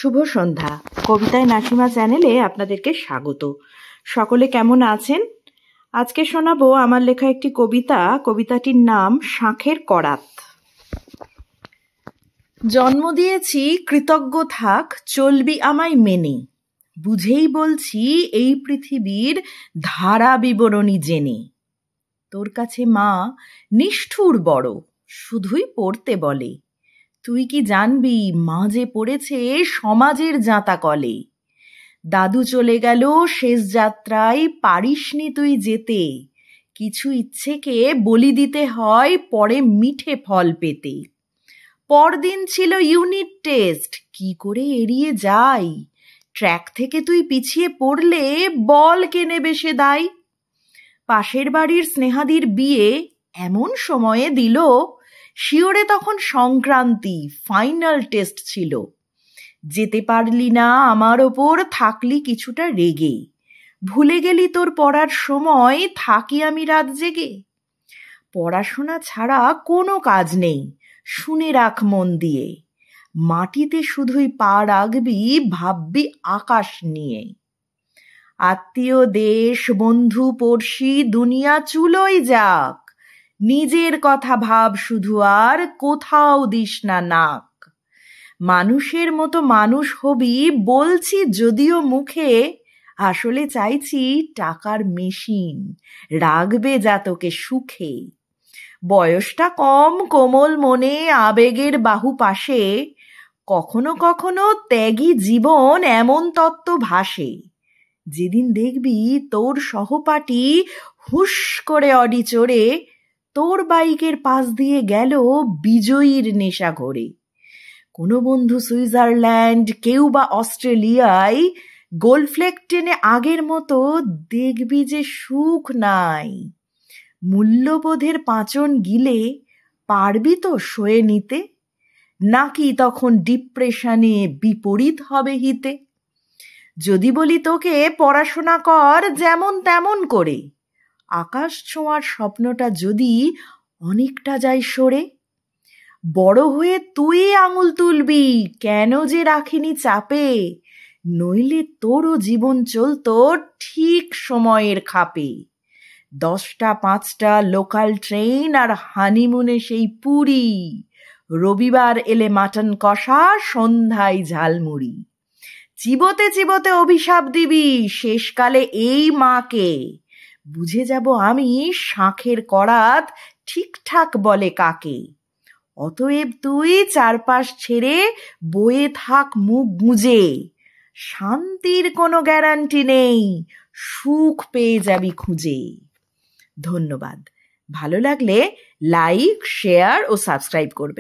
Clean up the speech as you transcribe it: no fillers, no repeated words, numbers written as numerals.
শুভ সন্ধ্যা। কবিতায় নাসিমা চ্যানেলে আপনাদেরকে স্বাগত। সকলে কেমন আছেন? আজকে শোনাবো আমার লেখা একটি কবিতা। কবিতাটির নাম শাঁখের করাত। জন্ম দিয়েছি কৃতজ্ঞ থাক, চলবি আমায় মেনে, বুঝেই বলছি এই পৃথিবীর ধারা বিবরণী জেনে। তোর কাছে মা নিষ্ঠুর বড়, শুধুই পড়তে বলে, তুই কি জানবি মা যে পড়েছে সমাজের জাঁতা কলে। দাদু চলে গেল শেষ যাত্রায়, পারিসনি তুই যেতে, কিছু ইচ্ছেকে বলি দিতে হয় পরে মিঠে ফল পেতে। পরদিন ছিল ইউনিট টেস্ট, কি করে এড়িয়ে যাই, ট্র্যাক থেকে তুই পিছিয়ে পড়লে বল কে নেবে সে দায়। পাশের বাড়ির স্নেহাদির বিয়ে এমন সময়ে দিল, শিওরে তখন সংক্রান্তি, ফাইনাল টেস্ট ছিল। যেতে পারলি না আমার ওপর, থাকলি কিছুটা রেগে, ভুলে গেলি তোর পড়ার সময় থাকি আমি রাত জেগে। পড়াশোনা ছাড়া কোনো কাজ নেই, শুনে রাখ মন দিয়ে, মাটিতে শুধুই পা রাখবি, ভাববি আকাশ নিয়ে। আত্মীয় দেশ বন্ধু পড়শি দুনিয়া চুলোই যাক, নিজের কথা ভাব শুধু আর কোথাও দিস না নাক। মানুষের মতো মানুষ হবি বলছি যদিও মুখে, আসলে চাইছি টাকার মেশিন, রাখবে যা তোকে সুখে। বয়সটা কম, কোমল মনে, আবেগের বাহু পাশে, কখনো কখনো ত্যাগী জীবন এমন তত্ত্ব ভাসে। যেদিন দেখবি তোর সহপাঠী হুশ করে অডি চড়ে, তোর বাইকের পাশ দিয়ে গেল বিজয়ীর নেশা ঘোরে। কোনো বন্ধু সুইজারল্যান্ড, কেউ বা অস্ট্রেলিয়ায়, গোল্ডফ্লেক টেনে আগের মতো দেখবি যে সুখ নাই। মূল্যবোধের পাঁচন গিলে পারবি তো সয়ে নিতে, নাকি তখন ডিপ্রেশনে বিপরীত হবে হিতে। যদি বলি তোকে পড়াশোনা কর যেমন তেমন করে, আকাশ ছোঁয়ার স্বপ্নটা যদি অনেকটা যায় সরে। বড় হয়ে তুই আঙুল তুলবি, কেন যে রাখিনি চাপে, নইলে তোরও জীবন চলতো ঠিক সময়ের খাপে। 10টা 5টা লোকাল ট্রেন আর হানিমুনে সেই পুরী, রবিবার এলে মাটন কষা, সন্ধ্যায় ঝালমুড়ি। চিবোতে চিবোতে অভিশাপ দিবি শেষকালে এই মাকে, বুঝে যাব আমি শাঁখের করাত ঠিকঠাক বলে কাকে। অতএব তুই চারপাশ ছেড়ে বয়ে থাক মুখ গুঁজে, শান্তির কোনো গ্যারান্টি নেই, সুখ পেয়ে যাবি খুঁজে। ধন্যবাদ। ভালো লাগলে লাইক, শেয়ার ও সাবস্ক্রাইব করবেন।